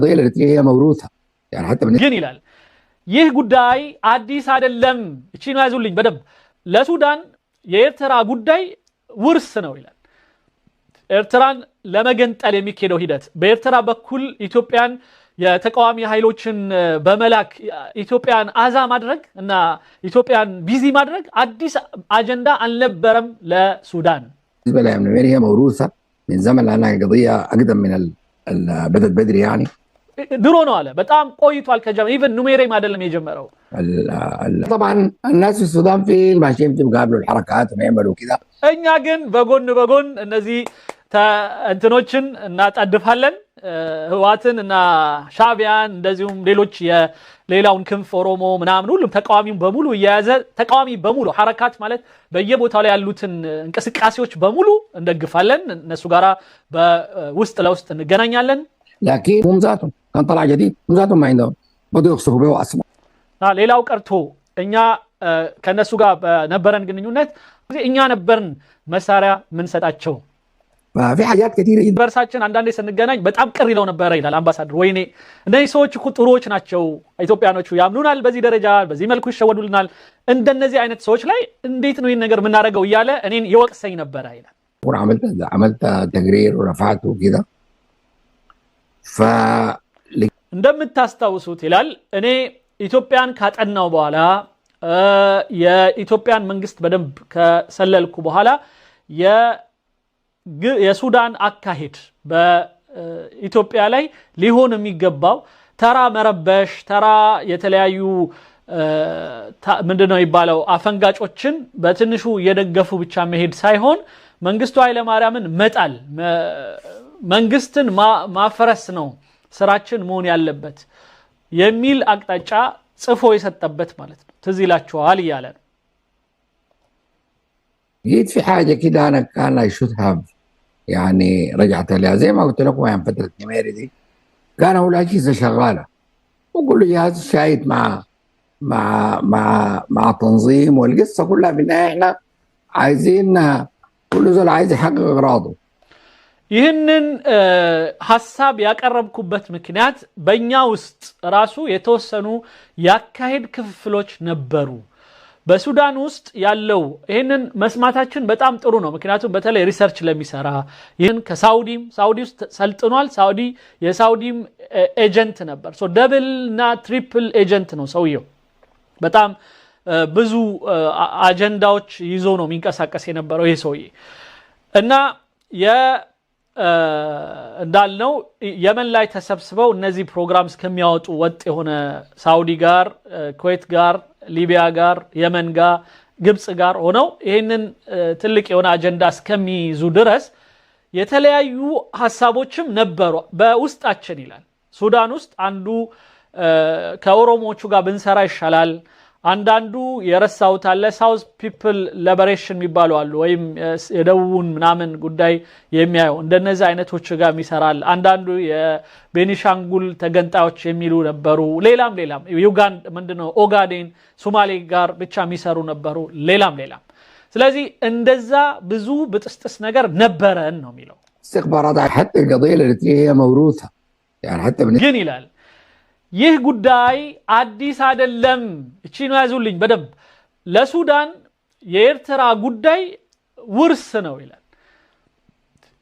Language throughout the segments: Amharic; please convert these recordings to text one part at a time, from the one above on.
القضية الإريترية هي موروثة يعني حتى ግን ይላል ይህ ጉዳይ አዲስ አይደለም። እቺ ነው ያዙልኝ በደንብ ለሱዳን የኤርትራ ጉዳይ ውርስ ነው ይላል። ኤርትራን ለመገንጠል የሚካሄደው ሂደት በኤርትራ በኩል ኢትዮጵያን የተቃዋሚ ኃይሎችን በመላክ ኢትዮጵያን አዛ ማድረግ እና ኢትዮጵያን ቢዚ ማድረግ አዲስ አጀንዳ አልነበረም ለሱዳን። بالنسبة لأمن هي موروثة من زمن لأنها قضية أقدم من بدت بدري يعني ድሮ ነው አለ በጣም ቆይቷል ከጀመረ ኢቭን ኑሜሬም አይደለም የጀመረው። طبعا الناس في السودان في ماشيين بيقابلوا الحركات ويعملوا كذا እኛ ግን በጎን እነዚህ እንትኖችን እናጣድፋለን ህዋትን እና ሻቢያን እንደዚሁም ሌሎች የሌላውን ክንፍ ኦሮሞ ምናምን ሁሉም ተቃዋሚውን በሙሉ የያዘ ተቃዋሚ በሙሉ ሐረካት ማለት በየቦታው ላይ ያሉትን እንቅስቃሴዎች በሙሉ እንደግፋለን እነሱ ጋራ በውስጥ ለውስጥ እንገናኛለን። لكن هم ذاتهم كان طلع جديد هم ذاتهم ما عندهم بدوا يخسروا به اصلا ሌላው ቀርቶ እኛ ከነሱ ጋር ነበረን ግንኙነት እኛ ነበርን መሳሪያ ምን ሰጣቸው في حاجات كثيره جدا በርሳችን አንዳንዴ ስንገናኝ በጣም ቅር ይለው ነበር ይላል አምባሳደር። ወይኔ እነዚህ ሰዎች እኮ ጥሩዎች ናቸው ኢትዮጵያኖቹ ያምኑናል በዚህ ደረጃ በዚህ መልኩ ይሸወዱልናል እንደነዚህ አይነት ሰዎች ላይ እንዴት ነው ይሄን ነገር የምናደርገው እያለ እኔን ይወቅሰኝ ነበር ይላል። عملت تقرير ورفعته كده እንደምታስታውሱት ይላል እኔ ኢትዮጵያን ካጠናው በኋላ የኢትዮጵያን መንግስት በደንብ ከሰለልኩ በኋላ የሱዳን አካሄድ በኢትዮጵያ ላይ ሊሆን የሚገባው ተራ መረበሽ ተራ የተለያዩ ምንድነው ይባለው አፈንጋጮችን በትንሹ የደገፉ ብቻ መሄድ ሳይሆን መንግስቱ ኃይለማርያምን መጣል መንግስትን ማፈረስ ነው ስራችን መሆን ያለበት የሚል አቅጣጫ ጽፎ የሰጠበት ማለት ነው። ትዝ ይላችኋል እያለ ነው። جيت في حاجه كده انا كان اشوفها يعني رجعت لها زي ما قلت لكم يعني فتره نميري دي كان اول اجهزه شغاله وكل جهاز شايد مع تنظيم والقصه كلها بالنهايه احنا عايزين كل زول عايز يحقق اغراضه ይህንን ሐሳብ ያቀረብኩበት ምክንያት በእኛ ውስጥ ራሱ የተወሰኑ ያካሄድ ክፍፍሎች ነበሩ። በሱዳን ውስጥ ያለው ይህንን መስማታችን በጣም ጥሩ ነው። ምክንያቱም በተለይ ሪሰርች ለሚሰራ ይህን ሳውዲ ውስጥ ሰልጥኗል። የሳውዲም ኤጀንት ነበር። ደብል እና ትሪፕል ኤጀንት ነው ሰውየው። በጣም ብዙ አጀንዳዎች ይዞ ነው የሚንቀሳቀስ የነበረው ይሄ ሰውዬ እና እንዳልነው የመን ላይ ተሰብስበው እነዚህ ፕሮግራም እስከሚያወጡ ወጥ የሆነ ሳውዲ ጋር ኩዌት ጋር ሊቢያ ጋር የመን ጋር ግብጽ ጋር ሆነው ይሄንን ትልቅ የሆነ አጀንዳ እስከሚይዙ ድረስ የተለያዩ ሐሳቦችም ነበሩ በውስጣችን ይላል። ሱዳን ውስጥ አንዱ ከኦሮሞዎቹ ጋር ብንሰራ ይሻላል አንዳንዱ የረሳውት አለ ሳውዝ ፒፕል ሊበሬሽን የሚባሉ አሉ ወይም የደቡብን ምናምን ጉዳይ የሚያዩ እንደነዚህ አይነቶች ጋር ይሰራል አንዳንዱ የቤኒሻንጉል ተገንጣዮች የሚሉ ነበሩ ሌላም ዩጋንዳ ምንድነው ኦጋዴን ሶማሌ ጋር ብቻ የሚሰሩ ነበሩ ሌላም ስለዚህ እንደዛ ብዙ በጥስጥስ ነገር ነበረን ነው የሚለው استخبارات حتى القضيه الاريتريه هي موروثه يعني حتى ግን ይላል ይህ ጉዳይ አዲስ አይደለም። እቺ ነው ያዙልኝ በደንብ ለሱዳን የኤርትራ ጉዳይ ውርስ ነው ይላል።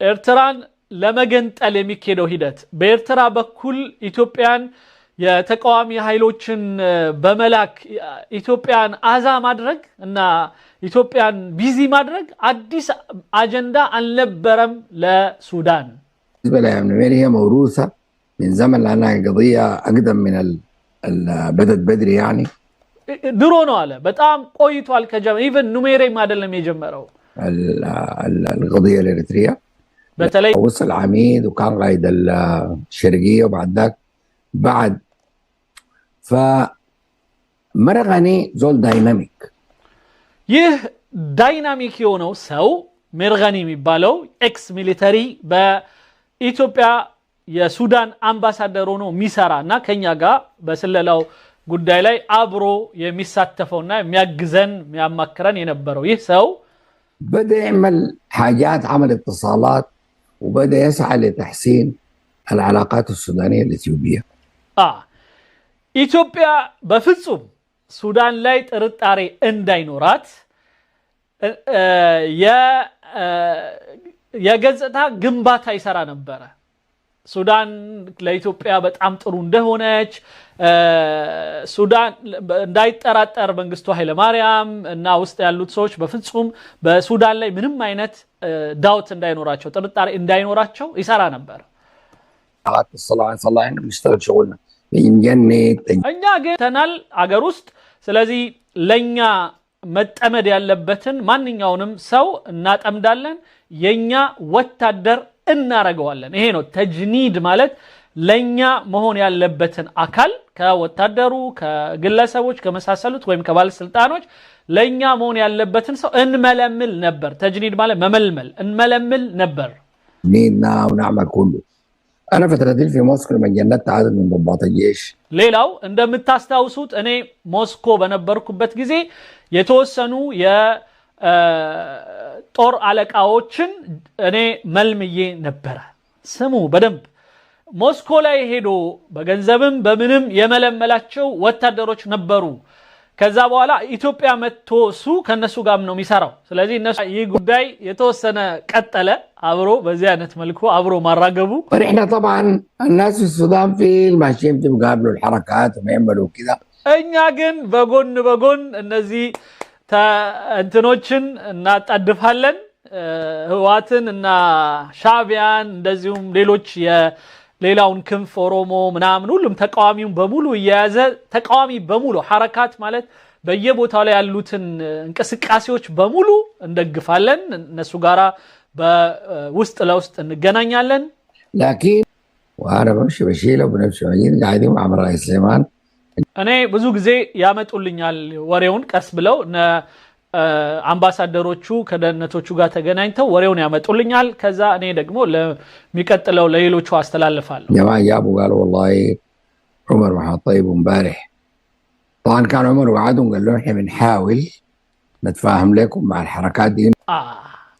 ኤርትራን ለመገንጠል የሚካሄደው ሂደት በኤርትራ በኩል ኢትዮጵያን የተቃዋሚ ኃይሎችን በመላክ ኢትዮጵያን አዛ ማድረግ እና ኢትዮጵያን ቢዚ ማድረግ አዲስ አጀንዳ አልነበረም ለሱዳን። هي موروثه من زمن لأنها قضية أقدم من بدت بدري يعني ድሮ ነው አለ በጣም ቆይቷል ከጀመረ ኢቭን ኑሜሬም አይደለም የጀመረው القضية الإريترية በተለይ وصل عميد وكان قائد الشرقية وبعد ذاك بعد فمرغني زول دايناميك ይህ ዳይናሚክ የሆነው ሰው መርገኒ የሚባለው ኤክስ ሚሊተሪ በኢትዮጵያ የሱዳን አምባሳደር ሆኖ ሚሰራና ከኛ ጋር በስለላው ጉዳይ ላይ አብሮ የሚሳተፈውና የሚያግዘን የሚያማክረን የነበረው ይህ ሰው بدأ يعمل حاجات عمل اتصالات وبدأ يسعى لتحسين العلاقات السودانية الإثيوبية. ኢትዮጵያ በፍጹም ሱዳን ላይ ጥርጣሬ እንዳይኖራት የገጽታ ግንባታ ይሰራ ነበረ። ሱዳን ለኢትዮጵያ በጣም ጥሩ እንደሆነች ሱዳን እንዳይጠራጠር መንግስቱ ኃይለ ማርያም እና ውስጥ ያሉት ሰዎች በፍጹም በሱዳን ላይ ምንም አይነት ዳውት እንዳይኖራቸው ጥርጣሬ እንዳይኖራቸው ይሰራ ነበር። صلاحنا بنشتغل شغلنا بنجند እኛ ግን ተናል አገር ውስጥ ስለዚህ ለኛ መጠመድ ያለበትን ማንኛውንም ሰው እናጠምዳለን የኛ ወታደር እናረጋዋለን። ይሄ ነው ተጅኒድ ማለት ለኛ መሆን ያለበትን አካል ከወታደሩ ከግለሰቦች ከመሳሰሉት ወይም ከባለስልጣኖች ለኛ መሆን ያለበትን ሰው እንመለምል ነበር። ተጅኒድ ማለት መመልመል እንመለምል ነበር። نينا ونعمل كله. أنا فترة في موسكو لما جندت عدد من ضباط الجيش. ሌላው እንደምታስታውሱት እኔ ሞስኮ በነበርኩበት ጊዜ የተወሰኑ የጦር አለቃዎችን እኔ መልምዬ ነበር። ስሙ በደንብ ሞስኮ ላይ ሄዶ በገንዘብም በምንም የመለመላቸው ወታደሮች ነበሩ። ከዛ በኋላ ኢትዮጵያ መጥቶ እሱ ከነሱ ጋር ነው የሚሰራው። ስለዚህ እነሱ ይህ ጉዳይ የተወሰነ ቀጠለ አብሮ በዚህ አይነት መልኩ አብሮ ማራገቡ። ورحنا طبعا الناس في السودان في الماشيين بيقابلوا الحركات ويعملوا كذا. እኛ ግን በጎን እነዚህ እንትኖችን እናጣድፋለን ህዋትን እና ሻዕቢያን እንደዚሁም ሌሎች ሌላውን ክንፍ ኦሮሞ ምናምን ሁሉም ተቃዋሚውን በሙሉ እያያዘ ተቃዋሚ በሙሉ ሐረካት ማለት በየቦታው ላይ ያሉትን እንቅስቃሴዎች በሙሉ እንደግፋለን። እነሱ ጋራ በውስጥ ለውስጥ እንገናኛለን። لكن وانا بمشي بشيله بنفسي قاعدين مع الرئيس سليمان እኔ ብዙ ጊዜ ያመጡልኛል ወሬውን ቀስ ብለው አምባሳደሮቹ ከደህንነቶቹ ጋር ተገናኝተው ወሬውን ያመጡልኛል። ከዛ እኔ ደግሞ ለሚቀጥለው ለሌሎቹ አስተላልፋለሁ። جماعه جابوا قالوا والله عمر محمد طيب امبارح طبعا كان عمر وعدهم قال له احنا بنحاول نتفاهم لكم مع الحركات دي.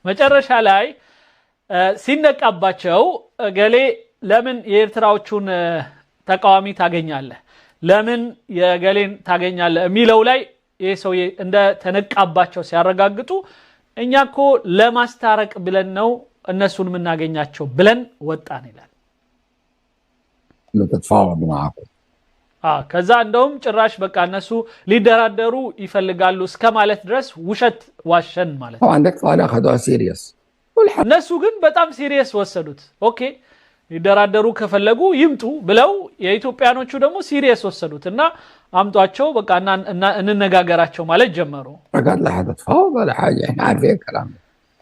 መጨረሻ ላይ ሲነቃባቸው ገሌ ለምን የኤርትራዎቹን ተቃዋሚ ታገኛለህ ለምን የገሌን ታገኛለህ የሚለው ላይ ይሄ ሰው እንደ ተነቃባቸው ሲያረጋግጡ እኛኮ ለማስታረቅ ብለን ነው እነሱን ምናገኛቸው ብለን ወጣን ይላል። نتفاوض معكم. ከዛ እንደውም ጭራሽ በቃ እነሱ ሊደራደሩ ይፈልጋሉ እስከ ማለት ድረስ ውሸት ዋሸን ማለት ነው። عندك طالع اخذوها سيريس. እነሱ ግን በጣም ሲሪየስ ወሰዱት። ኦኬ ሊደራደሩ ከፈለጉ ይምጡ ብለው የኢትዮጵያኖቹ ደግሞ ሲሪየስ ወሰዱትና አምጧቸው በቃ እንነጋገራቸው ማለት ጀመሩ። قال لا هتتفاوض ولا حاجه احنا عارفين الكلام.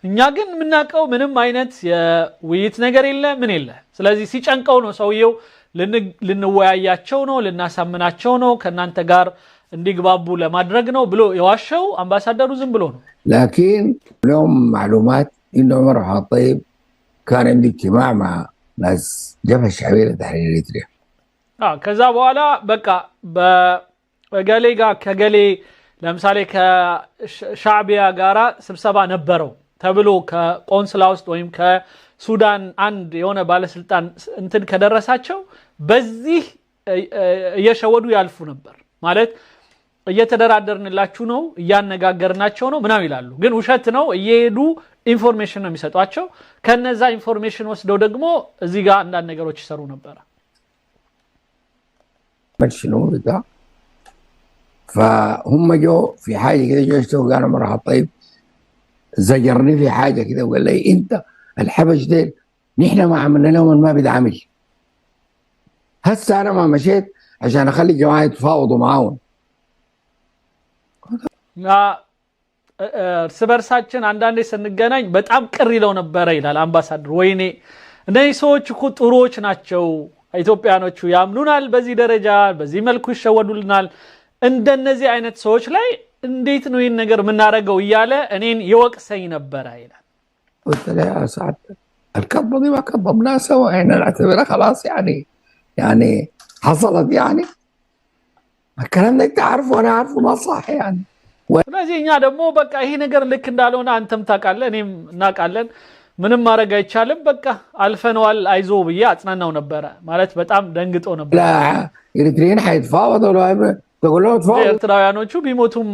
እኛ ግን ምናቀው ምንም አይነት የውይይት ነገር የለ ምን የለ። ስለዚህ ሲጨንቀው ነው ሰውየው ልንወያያቸው ነው ልናሳምናቸው ነው ከናንተ ጋር እንዲግባቡ ለማድረግ ነው ብሎ የዋሸው አምባሳደሩ ዝም ብሎ ነው። لكن لهم معلومات انه عمر محمد طيب كان عنده اجتماع مع ناس جبهه الشعبيه لتحرير اريتريا. ከዛ በኋላ በቃ በገሌ ጋር ከገሌ ለምሳሌ ከሻዕቢያ ጋራ ስብሰባ ነበረው ተብሎ ከቆንስላ ውስጥ ወይም ከሱዳን አንድ የሆነ ባለስልጣን እንትን ከደረሳቸው በዚህ እየሸወዱ ያልፉ ነበር ማለት እየተደራደርንላችሁ ነው እያነጋገርናቸው ነው ምናምን ይላሉ። ግን ውሸት ነው እየሄዱ ኢንፎርሜሽን ነው የሚሰጧቸው። ከነዛ ኢንፎርሜሽን ወስደው ደግሞ እዚህ ጋር አንዳንድ ነገሮች ይሰሩ ነበር። شنو بتاع فهم جو في حاجه كده جو اشتغلوا قالوا مرحبا طيب زجرني في حاجه كده وقال لي انت الحبش ديل نحن ما عملنا لهم ما بيدعمل. هسه انا ما مشيت عشان اخلي الجماعه يتفاوضوا معاهم. እርስ በርሳችን አንዳንዴ ስንገናኝ በጣም ቅር ይለው ነበር ይላል አምባሳደር። ወይኔ እነዚህ ሰዎች እኮ ጥሩዎች ናቸው ኢትዮጵያኖቹ ያምኑናል በዚህ ደረጃ በዚህ መልኩ ይሸወዱልናል እንደነዚህ አይነት ሰዎች ላይ እንዴት ነው ይሄን ነገር ምናረጋው እያለ እኔን ይወቅሰኝ ነበር ይላል። قلت له يا سعد الكذبه دي ما كذبناها سوا احنا نعتبرها خلاص يعني حصلت يعني الكلام ده انت عارفه وانا عارفه ما صح يعني. ስለዚህ እኛ ደግሞ በቃ ይሄ ነገር ልክ እንዳልሆነ አንተም ታውቃለህ እኔም እናውቃለን ምንም ማድረግ አይቻልም በቃ አልፈነዋል አይዞ ብዬ አጽናናው ነበረ ማለት በጣም ደንግጦ ነበር لا إريتريين حيتفاوضوا ولا تقول لهم تفاوضوا ኤርትራውያኖቹ ቢሞቱም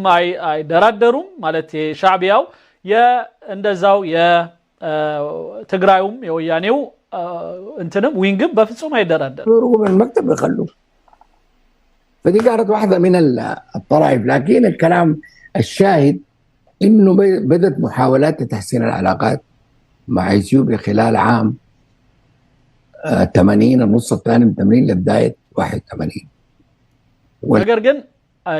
አይደራደሩም ማለት የሻዕቢያው እንደዛው የትግራዩም የወያኔው እንትንም ዊንግም በፍጹም አይደራደር يخرجوا من المكتب يخلوه فدي كانت واحدة من الطرائف لكن الكلام الشاهد انه بدت محاولات لتحسين العلاقات مع اثيوبيا خلال عام 80 النص الثاني من 80 لبداية 81 ነገር ግን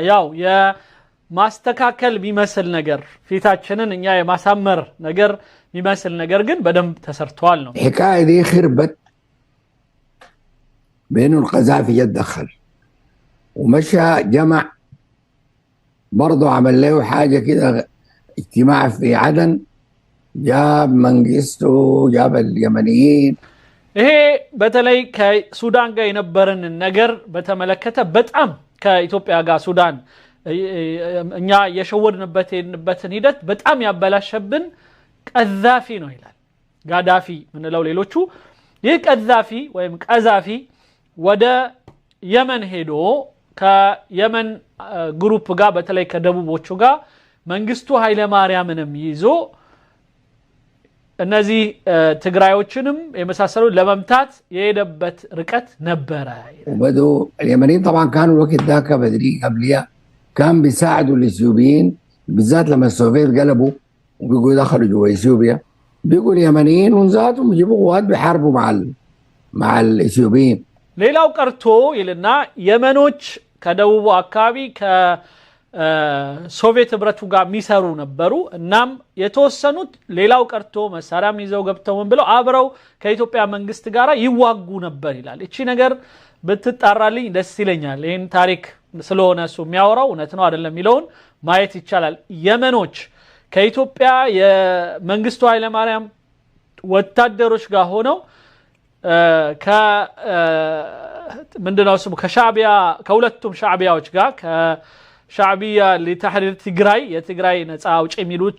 ያው የማስተካከል ቢመስል ነገር ፊታችንን እኛ የማሳመር ነገር ቢመስል ነገር ግን በደንብ ተሰርቷል ነው الحكاية دي خربت بانه القذافي يتدخل ومشى جمع برضه عمل له حاجة كده اجتماع في عدن جاب منجستو جاب اليمنيين ይሄ በተለይ ከሱዳን ጋር የነበረን ነገር በተመለከተ በጣም ከኢትዮጵያ ጋር ሱዳን እኛ የሸወድንበትን ሂደት በጣም ያበላሸብን ቀዛፊ ነው ይላል ጋዳፊ ምንለው ሌሎቹ ይህ ቀዛፊ ወይም ቀዛፊ ወደ የመን ሄዶ ከየመን ግሩፕ ጋር በተለይ ከደቡቦቹ ጋር መንግስቱ ኃይለ ማርያምንም ይዞ እነዚህ ትግራዮችንም የመሳሰሉ ለመምታት የሄደበት ርቀት ነበረ وبدو اليمنيين طبعا كانوا الوقت ذاك بدري قبلها كان بيساعدوا الاثيوبيين بالذات لما السوفيت قلبوا وبيقوا دخلوا جوا اثيوبيا بيقوا اليمنيين ونزاتهم يجيبوا قوات بيحاربوا مع الاثيوبيين ሌላው ቀርቶ ይልና የመኖች ከደቡብ አካባቢ ሶቪየት ህብረቱ ጋር ሚሰሩ ነበሩ እናም የተወሰኑት ሌላው ቀርቶ መሳሪያም ይዘው ገብተው ብለው አብረው ከኢትዮጵያ መንግስት ጋር ይዋጉ ነበር ይላል እቺ ነገር ብትጣራልኝ ደስ ይለኛል ይሄን ታሪክ ስለሆነ እሱ የሚያወራው እውነት ነው አይደለም የሚለውን ማየት ይቻላል የመኖች ከኢትዮጵያ የመንግስቱ ኃይለ ማርያም ወታደሮች ጋር ሆነው ምንድነው ስሙ ከሻዕቢያ ከሁለቱም ሻዕቢያዎች ጋር ሻዕቢያ ለተህሪር ትግራይ የትግራይ ነፃ አውጪ የሚሉት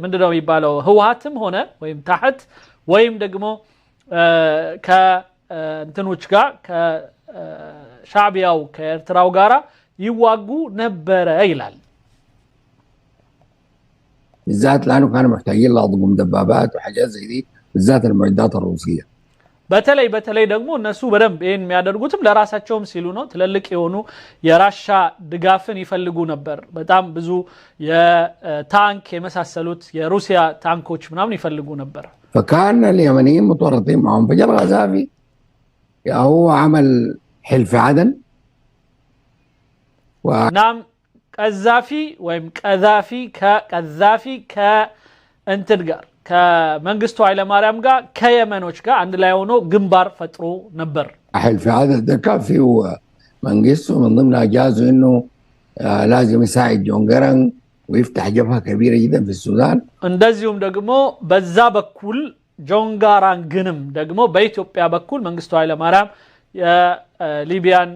ምንድነው የሚባለው ህወሓትም ሆነ ወይም ታህት ወይም ደግሞ ከእንትኖች ጋር ከሻዕቢያው ከኤርትራው ጋራ ይዋጉ ነበረ ይላል بالذات لانه كانوا محتاجين لأطقم دبابات وحاجات زي دي بالذات المعدات الروسية በተለይ ደግሞ እነሱ በደንብ ይሄን የሚያደርጉትም ለራሳቸውም ሲሉ ነው ትልልቅ የሆኑ የራሻ ድጋፍን ይፈልጉ ነበር በጣም ብዙ የታንክ የመሳሰሉት የሩሲያ ታንኮች ምናምን ይፈልጉ ነበር فكان اليمنيين متورطين معهم فجر غزافي هو عمل حلف عدن نعم ቀዛፊ ወይም ቀዛፊ ከእንትን ጋር ከመንግስቱ ኃይለ ማርያም ጋር ከየመኖች ጋር አንድ ላይ ሆኖ ግንባር ፈጥሮ ነበር حلف عدن ده كان فيه منجستو من ضمن اجازه انه لازم يساعد جون جرن ويفتح جبهه كبيره جدا في السودان እንደዚሁም ደግሞ በዛ በኩል ጆን ጋራንግንም ደግሞ በኢትዮጵያ በኩል መንግስቱ ኃይለ ማርያም የሊቢያን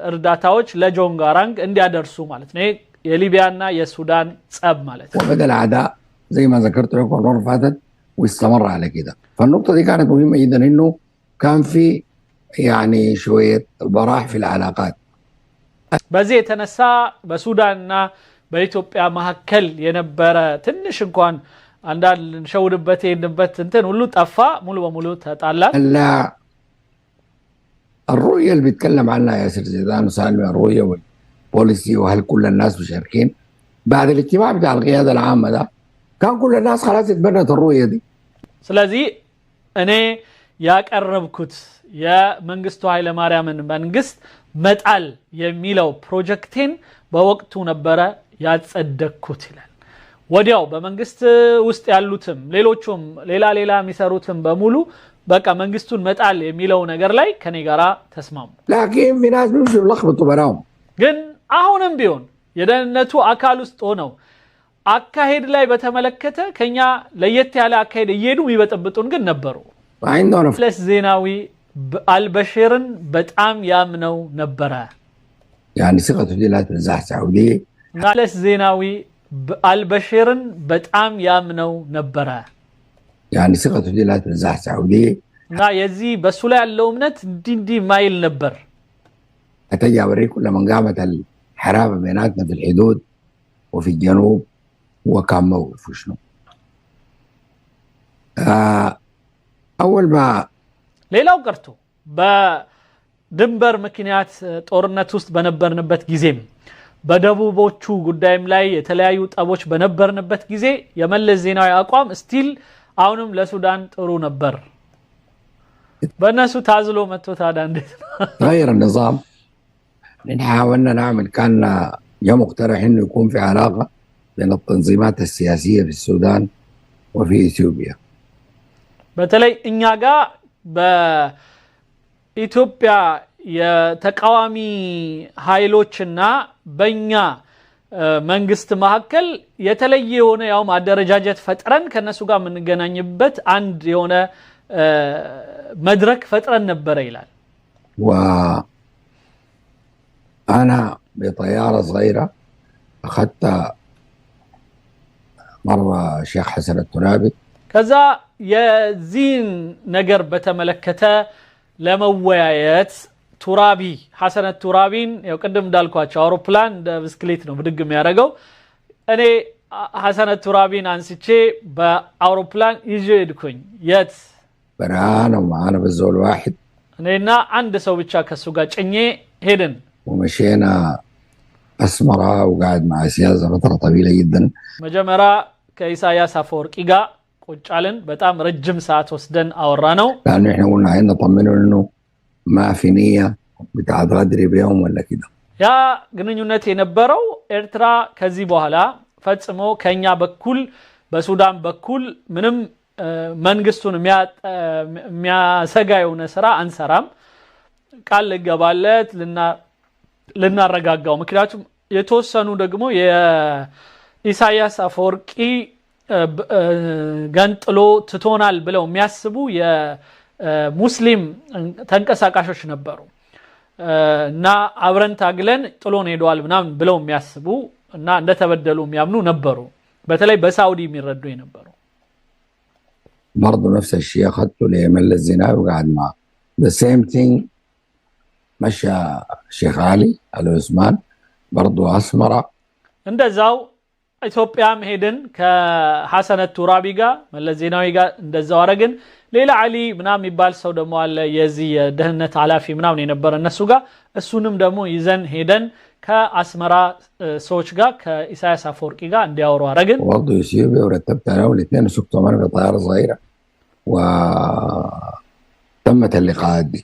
እርዳታዎች ለጆን ጋራንግ እንዲያደርሱ ማለት ነው የሊቢያና የሱዳን ጸብ ማለት ነው وبدل اعداء زي ما ذكرت لكم المره فاتت واستمر على كده فالنقطه دي كانت مهمه جدا انه كان في يعني شويه براح في العلاقات በዚህ የተነሳ በሱዳንና በኢትዮጵያ መካከል የነበረ ትንሽ እንኳን አንዳንድ እንሸውድበት የነበረ እንትን ሁሉ ጠፋ ሙሉ በሙሉ ተጣላ الرؤيه اللي بيتكلم عنها ياسر زيدان وسالم الرؤيه والبوليسي وهل كل الناس مشاركين بعد الاجتماع بتاع القياده العامه ده كان كل الناس خلاص اتبنت الرؤيه دي ስለዚህ እኔ ያቀረብኩት የመንግስቱ ኃይለ ማርያምን መንግስት መጣል የሚለው ፕሮጀክቴን በወቅቱ ነበረ ያጸደቅኩት ይላል ወዲያው በመንግስት ውስጥ ያሉትም ሌሎቹም ሌላ የሚሰሩትም በሙሉ በቃ መንግስቱን መጣል የሚለው ነገር ላይ ከኔ ጋራ ተስማሙ لكن في ناس بيمشوا يلخبطوا براهم ግን አሁንም ቢሆን የደህንነቱ አካል ውስጥ ሆነው አካሄድ ላይ በተመለከተ ከኛ ለየት ያለ አካሄድ እየሄዱ ይበጠብጡን ግን ነበሩ عندنا መለስ ዜናዊ አልበሽርን በጣም ያምነው ነበረ يعني ثقته دي لا تنزاح سعوديه መለስ ዜናዊ አልበሽርን በጣም ያምነው ነበረ يعني ثقته دي لا تنزعزع ودي እና የዚህ በሱ ላይ ያለው እምነት እንዲህ ማይል ነበር هتجي اوريكم لما قامت الحرابه بيناتنا في الحدود وفي الجنوب هو كان موقفه شنو اول ما ሌላው ቀርቶ በድንበር ምክንያት ጦርነት ውስጥ በነበርንበት ጊዜም በደቡቦቹ ጉዳይም ላይ የተለያዩ ጠቦች በነበርንበት ጊዜ የመለስ ዜናዊ አቋም ስቲል አሁንም ለሱዳን ጥሩ ነበር በእነሱ ታዝሎ መጥቶ ታዲያ እንዴት غير النظام نحن حاولنا نعمل كان جاء مقترح انه يكون في علاقه بين التنظيمات السياسيه في السودان وفي اثيوبيا በተለይ እኛ ጋር በኢትዮጵያ የተቃዋሚ ኃይሎችና በእኛ መንግስት መካከል የተለየ የሆነ ያው ማደረጃጀት ፈጥረን ከነሱ ጋር የምንገናኝበት አንድ የሆነ መድረክ ፈጥረን ነበር ይላል وانا بطياره صغيره اخذت مره شيخ حسن الترابي ከዛ የዚህን ነገር በተመለከተ ለመወያየት ቱራቢ ሐሰን ቱራቢን ያው ቀደም እንዳልኳቸው አውሮፕላን እንደ ብስክሌት ነው ብድግ የሚያደርገው እኔ ሐሰን ቱራቢን አንስቼ በአውሮፕላን ይዤ ሄድኩኝ የት برانا ومعانا بالزول واحد እኔና አንድ ሰው ብቻ ከሱ ጋር ጭኜ ሄድን ومشينا أسمرة وقاعد مع سياسة فترة طويلة جدا مجمرة كإساياس أفورقي قا قجعلن بتام رجم ساعات وسدن أورانو لأنه إحنا قلنا عايزين نطمنه إنه ما في نية بتاعت غدر بيهم ولا كده يا ግንኙነት የነበረው ኤርትራ ከዚህ በኋላ ፈጽሞ ከኛ በኩል በሱዳን በኩል ምንም መንግስቱን የሚያሰጋ የሆነ ስራ አንሰራም ቃል ለገባለት ልናረጋጋው ምክንያቱም የተወሰኑ ደግሞ የኢሳያስ አፈወርቂ ገንጥሎ ትቶናል ብለው የሚያስቡ የሙስሊም ተንቀሳቃሾች ነበሩ እና አብረን ታግለን ጥሎን ሄዷል ምናምን ብለው የሚያስቡ እና እንደተበደሉ የሚያምኑ ነበሩ በተለይ በሳውዲ የሚረዱ የነበሩ برضه نفس الشيء اخذته لملس زيناوي وقعد معه the same thing مشى شيخ علي العثمان برضه أسمرة እንደዛው ኢትዮጵያም ሄድን ከሐሰን ቱራቢ ጋር መለስ ዜናዊ ጋር እንደዛው አረግን ሌላ አሊ ምናም ይባል ሰው ደግሞ አለ የዚህ የደህንነት ኃላፊ ምናም የነበረ እነሱ ጋር እሱንም ደግሞ ይዘን ሄደን ከአስመራ ሰዎች ጋር ከኢሳያስ አፈወርቂ ጋር እንዲያወሩ አረግን برضه يسيب ورتبت انا والاثنين سكتوا معنا بطياره صغيره وتمت اللقاءات دي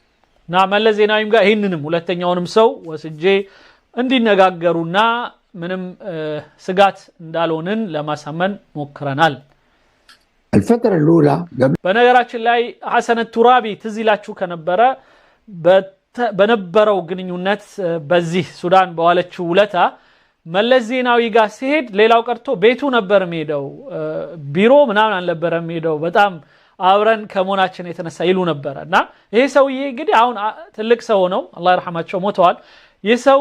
ና መለስ ዜናዊም ጋር ይሄንንም ሁለተኛውንም ሰው ወስጄ እንዲነጋገሩና ምንም ስጋት እንዳልሆነን ለማሳመን ሞክረናል الفتره الاولى قبل በነገራችን ላይ ሐሰን ቱራቢ ትዝላችሁ ከነበረ በነበረው ግንኙነት በዚህ ሱዳን በዋለችው ውለታ መለስ ዜናዊ ጋር ሲሄድ ሌላው ቀርቶ ቤቱ ነበር የሚሄደው ቢሮ ምናምን አልነበረም የሚሄደው በጣም አብረን ከሞናችን የተነሳ ይሉ ነበርና ይሄ ሰውዬ እንግዲህ አሁን ትልቅ ሰው ነው አላህ ይርሐማቸው ሞተዋል ይህ ሰው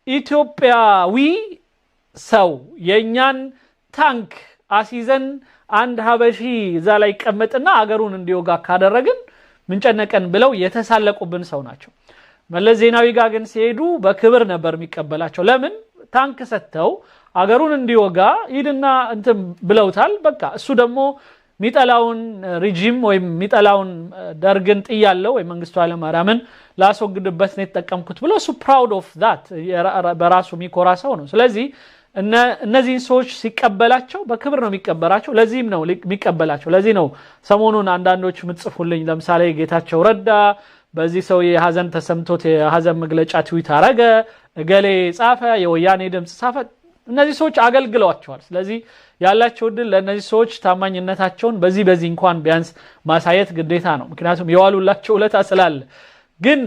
በኢትዮጵያዊ ሰው የኛን ታንክ አሲዘን አንድ ሀበሺ እዛ ላይ ቀመጥና አገሩን እንዲወጋ ካደረግን ምን ጨነቀን ብለው የተሳለቁብን ሰው ናቸው መለስ ዜናዊ ጋር ግን ሲሄዱ በክብር ነበር የሚቀበላቸው ለምን ታንክ ሰተው አገሩን እንዲወጋ ይድና እንትን ብለውታል በቃ እሱ ደግሞ ሚጠላውን ሪጂም ወይ ሚጠላውን ደርግን ጥያለው ወይ መንግስቱ ኃይለማርያምን ላስወግድበት ነው የተጠቀምኩት ብሎ እሱ proud of that በራሱ የሚኮራ ሰው ነው ስለዚህ እነዚህን ሰዎች ሲቀበላቸው በክብር ነው የሚቀበላቸው ለዚህም ነው የሚቀበላቸው ለዚህ ነው ሰሞኑን አንዳንዶች ምጽፉልኝ ለምሳሌ ጌታቸው ረዳ በዚህ ሰው የሐዘን ተሰምቶት የሐዘን መግለጫ ትዊት አረገ እገሌ ጻፈ የወያኔ ድምጽ ጻፈ እነዚህ ሰዎች አገልግለዋቸዋል ስለዚህ ያላቸው ድል ለነዚህ ሰዎች ታማኝነታቸውን በዚህ እንኳን ቢያንስ ማሳየት ግዴታ ነው ምክንያቱም የዋሉላቸው ውለታ ስላለ ግን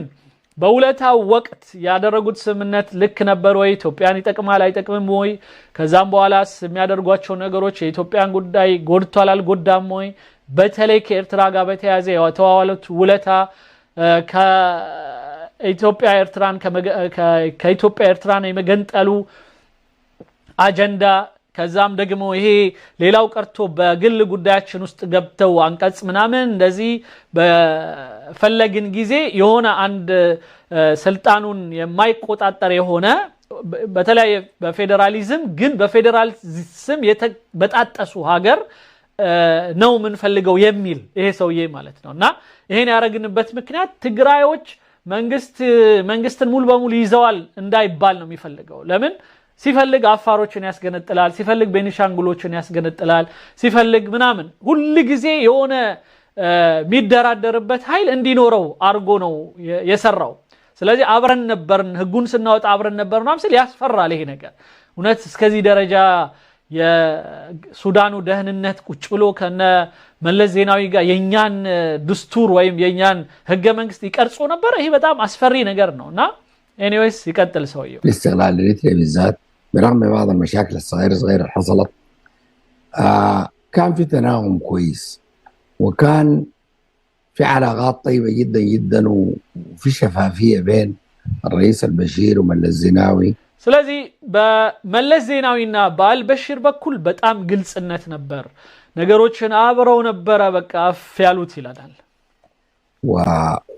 በውለታው ወቅት ያደረጉት ስምምነት ልክ ነበር ወይ ኢትዮጵያን ይጠቅማል አይጠቅምም ወይ ከዛም በኋላስ የሚያደርጓቸው ነገሮች የኢትዮጵያን ጉዳይ ጎድቷል አልጎዳም ወይ በተለይ ከኤርትራ ጋር በተያያዘ የተዋዋሉት ውለታ ከኢትዮጵያ ኤርትራን የመገንጠሉ አጀንዳ ከዛም ደግሞ ይሄ ሌላው ቀርቶ በግል ጉዳያችን ውስጥ ገብተው አንቀጽ ምናምን እንደዚህ በፈለግን ጊዜ የሆነ አንድ ስልጣኑን የማይቆጣጠር የሆነ በተለይ በፌደራሊዝም ግን በፌደራሊዝም የተበጣጠሱ ሀገር ነው ምን ፈልገው የሚል ይሄ ሰውዬ ማለት ነውና ይሄን ያረግንበት ምክንያት ትግራዮች መንግስትን ሙሉ በሙሉ ይዘዋል እንዳይባል ነው የሚፈልገው ለምን ሲፈልግ አፋሮችን ያስገነጥላል ሲፈልግ ቤኒሻንጉሎችን ያስገነጥላል ሲፈልግ ምናምን ሁሉ ጊዜ የሆነ ሚደራደርበት ኃይል እንዲኖረው አርጎ ነው የሰራው ስለዚህ አብረን ነበርን ህጉን ስናወጣ አብረን ነበርን ማለት ያስፈራል ይሄ ነገር እውነት እስከዚህ ደረጃ የሱዳኑ ደህንነት ቁጭ ብሎ ከነ መለስ ዜናዊ ጋር የኛን ድስቱር ወይም የኛን ህገ መንግስት ይቀርጾ ነበር ይሄ በጣም አስፈሪ ነገር ነውና anyways يقتل سويه الاستغلال الاريتري بالذات برغم بعض المشاكل الصغيره اللي حصلت كان في تناغم كويس وكان في علاقات طيبه جدا جدا وفي شفافيه بين الرئيس البشير وملس زيناوي ስለዚህ በመለስ ዜናዊና በአልበሽር በኩል በጣም ግልጽነት ነበር ነገሮችን አብረው ነበር በቃ አፍ ያሉት ይላል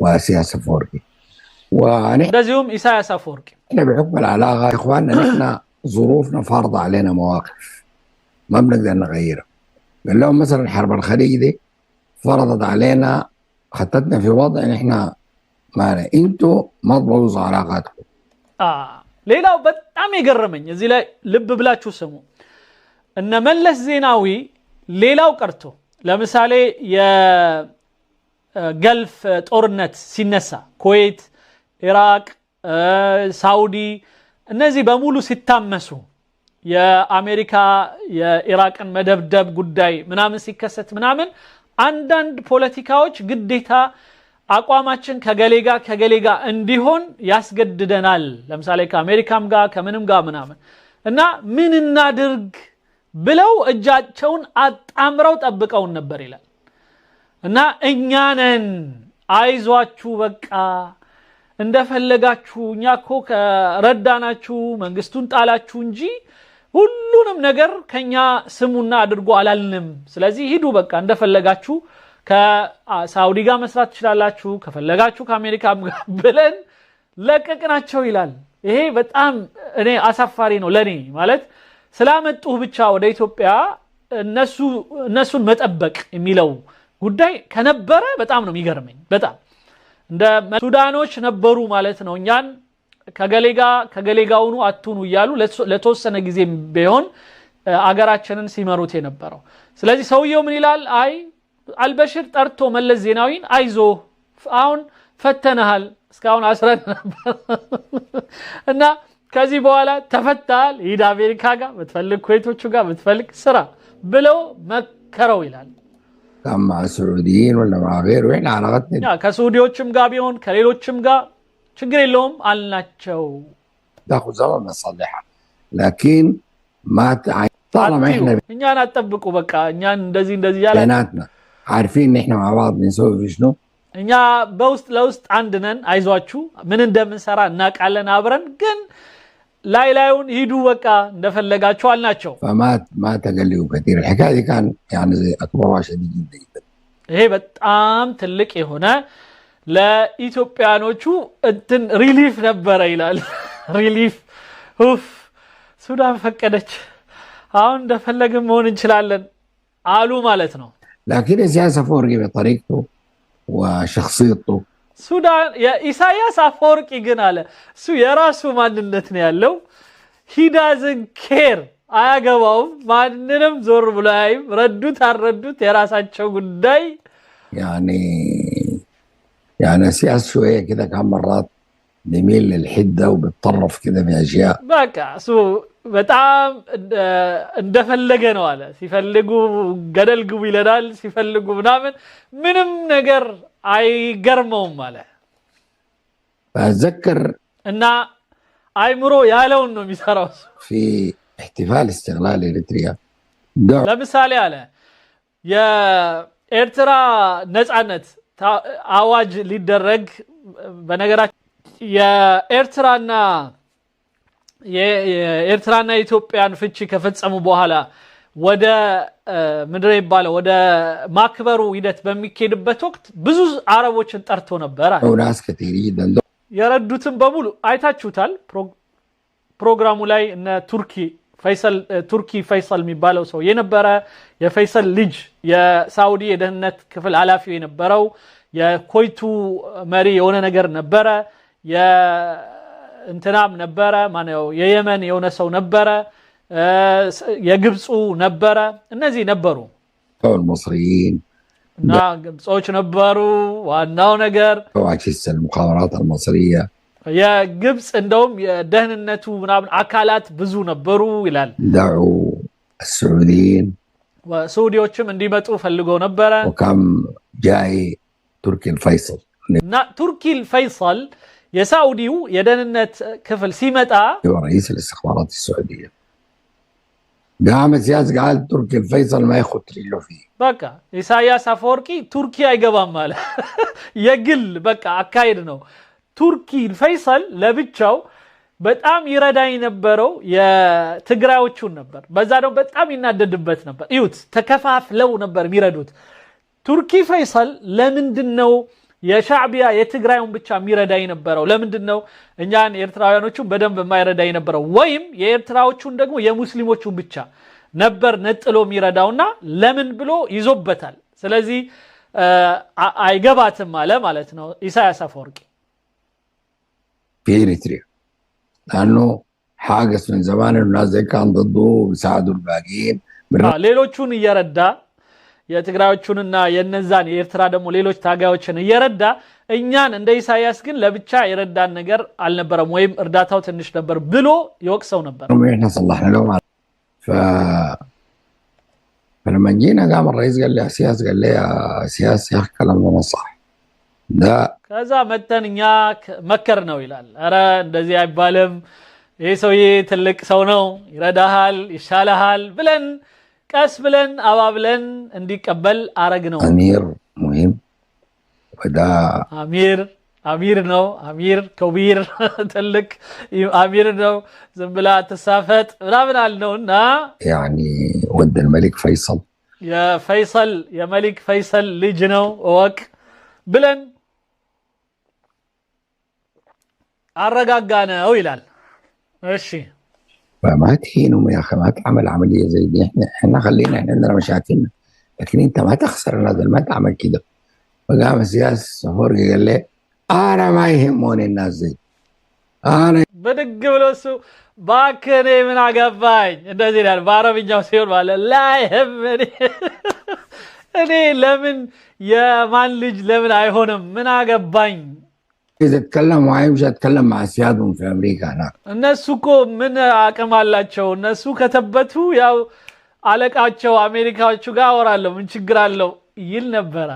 وسياس أفورقي እንደዚሁም ኢሳያስ አፈወርቂ احنا بحكم العلاقه يا اخواننا نحن ظروفنا فارضه علينا مواقف ما بنقدر نغيرها قال لهم مثلا حرب الخليج دي فرضت علينا خطتنا في وضع ان احنا ما انتوا ما تبوظوا علاقاتكم ሌላው በጣም ይገርመኝ እዚህ ላይ ልብ ብላችሁ ስሙ እነ መለስ ዜናዊ ሌላው ቀርቶ ለምሳሌ የገልፍ ጦርነት ሲነሳ ኩዌት ኢራቅ ሳውዲ እነዚህ በሙሉ ሲታመሱ የአሜሪካ የኢራቅን መደብደብ ጉዳይ ምናምን ሲከሰት ምናምን አንዳንድ ፖለቲካዎች ግዴታ አቋማችን ከገሌጋ እንዲሆን ያስገድደናል ለምሳሌ ከአሜሪካም ጋር ከምንም ጋር ምናምን እና ምን እናድርግ ብለው እጃቸውን አጣምረው ጠብቀው ነበር ይላል እና እኛነን አይዟችሁ በቃ እንደፈለጋችሁ እኛኮ ከረዳናችሁ መንግስቱን ጣላችሁ እንጂ ሁሉንም ነገር ከኛ ስሙና አድርጎ አላልንም ስለዚህ ሂዱ በቃ እንደፈለጋችሁ ከሳውዲ ጋር መስራት ትችላላችሁ ከፈለጋችሁ ከአሜሪካም ጋር ብለን ለቀቅናቸው ይላል ይሄ በጣም እኔ አሳፋሪ ነው ለኔ ማለት ስላመጡህ ብቻ ወደ ኢትዮጵያ እነሱን መጠበቅ የሚለው ጉዳይ ከነበረ በጣም ነው የሚገርመኝ በጣም እንደ ሱዳኖች ነበሩ ማለት ነው እኛን ከገሌጋውኑ አቱኑ ይያሉ ለተወሰነ ጊዜ ቢሆን አገራችንን ሲመሩት የነበረው ስለዚህ ሰውየው ምን ይላል አይ አልበሽር ጠርቶ መለስ ዜናዊን አይዞ አሁን ፈተናል እስካሁን አስረን ነበር እና ከዚህ በኋላ ተፈታል ሂድ አሜሪካ ጋር በትፈልግ ኩዌቶቹ ጋር በትፈልግ ስራ ብለው መከረው ይላል مع السعوديين ولا مع غيره واحنا علاقتنا ከሳውዲዎችም ጋር ቢሆን ከሌሎችም ጋር ችግር የለውም አልናቸው تاخذ زمن نصلحها لكن ما طالما احنا እኛን አጠብቁ በቃ እኛን እንደዚህ ያለ بيناتنا عارفين ان احنا مع بعض بنسوي شنو እኛ በውስጥ ለውስጥ አንድ ነን አይዟችሁ ምን እንደምንሰራ እናቃለን አብረን ግን ላይላዩን ሂዱ በቃ እንደፈለጋችሁ አልናቸው ما تقلوا كثير الحكايه دي كان يعني زي اكبرها شديد جدا ይሄ በጣም ትልቅ የሆነ ለኢትዮጵያኖቹ እንትን ሪሊፍ ነበር ይላል ሪሊፍ ሱዳን ፈቀደች አሁን እንደፈለግን መሆን እንችላለን አሉ ማለት ነው لكن السياسه أفورقي بطريقته وشخصيته ሱዳን የኢሳያስ አፈወርቂ ግን አለ እሱ የራሱ ማንነት ነው ያለው he doesn't care አያገባውም ማንንም ዞር ብሎ አይም ረዱት አረዱት የራሳቸው ጉዳይ يعني سياسة شوية كده كان مرات بيميل للحدة وبيتطرف كده في أشياء بقى سو በጣም እንደፈለገ ነው አለ ሲፈልጉ ገደል ግቡ ይላል ሲፈልጉ ምንም ነገር አይገርመውም አለ أتذكر እና አይምሮ ያለውን ነው የሚሰራው في احتفال استغلال إريتريا ለምሳሌ አለ የኤርትራ ነፃነት አዋጅ ሊደረግ በነገራችን የኤርትራና የኤርትራና የኢትዮጵያን ፍቺ ከፈጸሙ በኋላ ወደ ምድር ይባለው ወደ ማክበሩ ሂደት በሚኬድበት ወቅት ብዙ አረቦችን ጠርቶ ነበር። وناس كثير جدا የረዱትን በሙሉ አይታችሁታል። ፕሮግራሙ ላይ እነ ቱርኪ ፈይሰል የሚባለው ሰው የነበረ የፈይሰል ልጅ የሳውዲ የደህንነት ክፍል ኃላፊ የነበረው የኮይቱ መሪ የሆነ ነገር ነበረ። የእንትናም ነበረ ማነው የየመን የሆነ ሰው ነበረ። የግብፁ ነበረ። እነዚህ ነበሩ المصريين እና ግብጾች ነበሩ። ዋናው ነገር وعكس المخابرات المصرية የግብጽ እንደውም የደህንነቱ ምናምን አካላት ብዙ ነበሩ ይላል። دعوا السعوديين ወሳውዲዎችም እንዲመጡ ፈልገው ነበረ። وكم جاي تركي الفيصل እና ቱርኪ الفيصل የሳውዲው የደህንነት ክፍል ሲመጣ هو رئيس الاستخبارات السعودية قام سياس قال تركي الفيصل ما ياخذ رجله فيه በቃ ኢሳያስ አፈወርቂ ቱርኪ አይገባም ማለት የግል በቃ አካይድ ነው። ቱርኪ ፈይሰል ለብቻው በጣም ይረዳኝ የነበረው የትግራዮቹን ነበር። በዛ ነው በጣም ይናደድበት ነበር። እዩት ተከፋፍለው ነበር የሚረዱት። ቱርኪ ፈይሰል ለምንድነው የሻዕቢያ የትግራዩን ብቻ የሚረዳ የነበረው? ለምንድነው እኛን ኤርትራውያኖቹን በደንብ የማይረዳ የነበረው? ወይም የኤርትራዎቹን ደግሞ የሙስሊሞቹን ብቻ ነበር ነጥሎ የሚረዳውና ለምን ብሎ ይዞበታል። ስለዚህ አይገባትም ማለት ነው ኢሳያስ አፈወርቂ في إريتريا لأنه حاجز من زمان الناس زي كان ضده بيساعدوا الباقيين ሌሎቹን እየረዳ የትግራዮቹንና የነዛን የኤርትራ ደግሞ ሌሎች ታጋዮችን እየረዳ እኛን እንደ ኢሳያስ ግን ለብቻ የረዳን ነገር አልነበረም ወይም እርዳታው ትንሽ ነበር ብሎ ይወቅሰው ነበር። احنا صلحنا لهم فلما جينا قام الرئيس قال لي سياس قال لي يا سياس يا اخي كلام ما صح ده ከዛ መተንኛ መከር ነው ይላል። አረ እንደዚህ አይባልም ይሄ ሰውዬ ትልቅ ሰው ነው ይረዳሃል ይሻለሃል ብለን ቀስ ብለን አባብለን እንዲቀበል አረግ ነው። امير مهم وده አሚር ነው አሚር ከቢር ትልቅ አሚር ነው ዝም ብላ ተሳፈጥ ምናምን አልነውና يعني ود الملك فيصل የፈይሰል የመሊክ ፈይሰል ልጅ ነው ወቅ ብለን አረጋጋነው ይላል። እሺ فما تهينهم يا اخي ما تعمل عمليه زي دي احنا خلينا احنا عندنا مشاكلنا لكن انت ما تخسر الناس ما تعمل كده. فقام سياس فرقي قال لي انا ما يهموني الناس زي انا بدق بلوسو باكني من عقباኝ እንደዚህ ይላል በአረብኛው ሲሆን ማለት لا يهمني እኔ ለምን የማን ልጅ ለምን አይሆንም ምን አገባኝ። اذا اتكلم معي مش هتكلم مع سيادهم في امريكا هناك እነሱ እኮ ምን አቅም አላቸው እነሱ ከተበቱ ያው አለቃቸው አሜሪካዎቹ ጋር አወራለሁ ምን ችግር አለው ይል ነበር።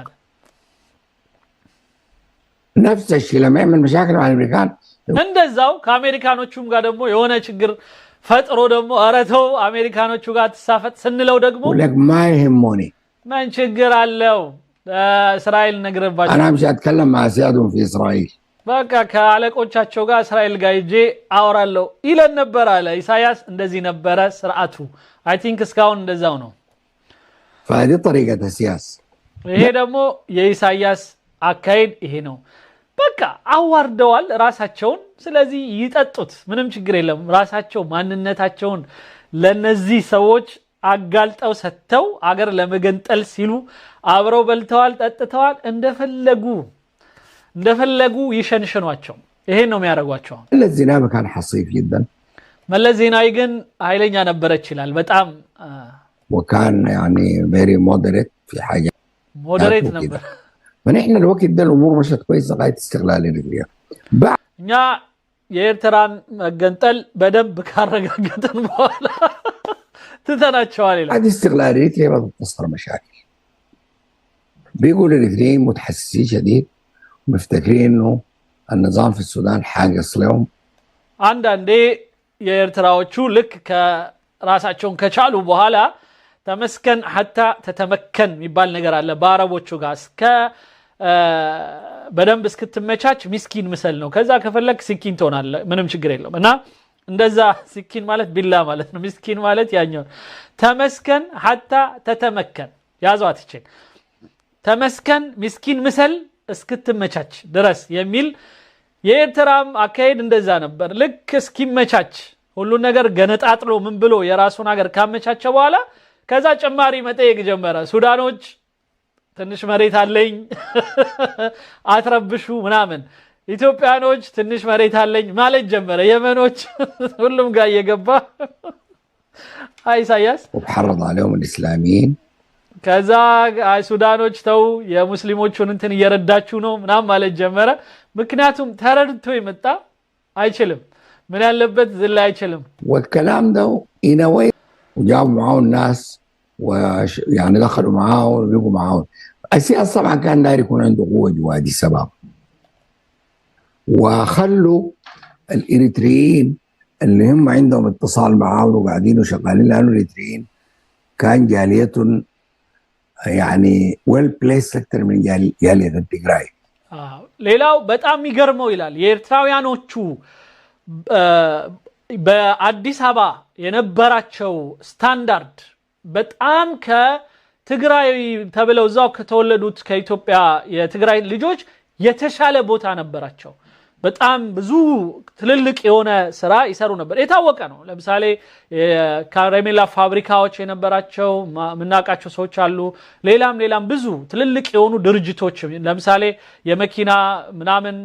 نفس الشيء لما يعمل مشاكل مع الامريكان እንደዛው ከአሜሪካኖቹም ጋር ደግሞ የሆነ ችግር ፈጥሮ ደግሞ አረተው አሜሪካኖቹ ጋር ተሳፈጥ ስንለው ደግሞ ولك ما يهموني ምን ችግር አለው እስራኤል ነግረባቸው انا مش هتكلم مع سيادهم في اسرائيل በቃ ከአለቆቻቸው ጋር እስራኤል ጋር ሄጄ አወራለሁ ይለን ነበር አለ ኢሳያስ። እንደዚህ ነበረ ስርዓቱ። አይ ቲንክ እስካሁን እንደዛው ነው። فهذه طريقه السياسه ይሄ ደግሞ የኢሳያስ አካሄድ ይሄ ነው። በቃ አዋርደዋል ራሳቸውን። ስለዚህ ይጠጡት ምንም ችግር የለም። ራሳቸው ማንነታቸውን ለነዚህ ሰዎች አጋልጠው ሰተው አገር ለመገንጠል ሲሉ አብረው በልተዋል ጠጥተዋል እንደፈለጉ ይሸንሸኗቸው። ይሄን ነው የሚያደርጓቸው። الزنابه كان حصيف جدا መለስ ዜናዊ ግን ኃይለኛ ነበረች ይላል በጣም وكان يعني very moderate في حاجه ሞዴሬት ነበር። فنحن الوقت ده الامور مشت كويس لغايه استقلال اريتريا እኛ የኤርትራን መገንጠል በደንብ ካረጋገጠን በኋላ ትተናቸዋል ይላል። بعد استقلال اريتريا بدأت تصدر مشاكل. بيقول الاريتريين متحسسين شديد مفتكرين انه النظام في السودان حاجز لهم. አንዳንዴ የኤርትራዎቹ ልክ ከራሳቸውን ከቻሉ በኋላ ተመስከን حتى ተተመከን የሚባል ነገር አለ በአረቦቹ ጋር እስከ በደንብ እስክትመቻች ምስኪን ምሰል ነው። ከዛ ከፈለክ ስኪን ትሆናለህ ምንም ችግር የለውም። እና እንደዛ ሲኪን ማለት ቢላ ማለት ነው ምስኪን ማለት ያኛው ተመስከን حتى ተተመከን ያዟት ይችላል ተመስከን ምስኪን ምሰል እስክትመቻች ድረስ የሚል የኤርትራም አካሄድ እንደዛ ነበር ልክ እስኪመቻች ሁሉ ነገር ገነጣጥሎ ምን ብሎ የራሱን ሀገር ካመቻቸ በኋላ ከዛ ጨማሪ መጠየቅ ጀመረ ሱዳኖች ትንሽ መሬት አለኝ አትረብሹ ምናምን ኢትዮጵያኖች ትንሽ መሬት አለኝ ማለት ጀመረ የመኖች ሁሉም ጋር እየገባ ኢሳያስ وحرض عليهم الاسلاميين ከዛ ሱዳኖች ተው የሙስሊሞቹን እንትን እየረዳችሁ ነው ምናምን ማለት ጀመረ ምክንያቱም ተረድቶ ይመጣ አይችልም ምን ያለበት ዝላ አይችልም والكلام ده ينوي وجابوا معاهم الناس ويعني دخلوا معاهم وبيجوا معاهم السياسة طبعا كان داير يكون عنده قوة جوا دي السبب وخلوا الإريتريين اللي هم عندهم اتصال معاهم وقاعدين وشغالين لأنه الإريتريين كان جاليتهم يعني ويل بليس أكثر من جالية التجراي ሌላው በጣም ይገርመው ይላል የኤርትራውያኖቹ በአዲስ አበባ የነበራቸው ስታንዳርድ በጣም ከትግራይ ተብለው ዛው ከተወለዱት ከኢትዮጵያ የትግራይ ልጆች የተሻለ ቦታ ነበራቸው በጣም ብዙ ትልልቅ የሆነ ስራ ይሰሩ ነበር የታወቀ ነው ለምሳሌ ካራሜላ ፋብሪካዎች የነበራቸው ምናቃቸው ሰዎች አሉ ሌላም ብዙ ትልልቅ የሆኑ ድርጅቶች ለምሳሌ የመኪና ምናምን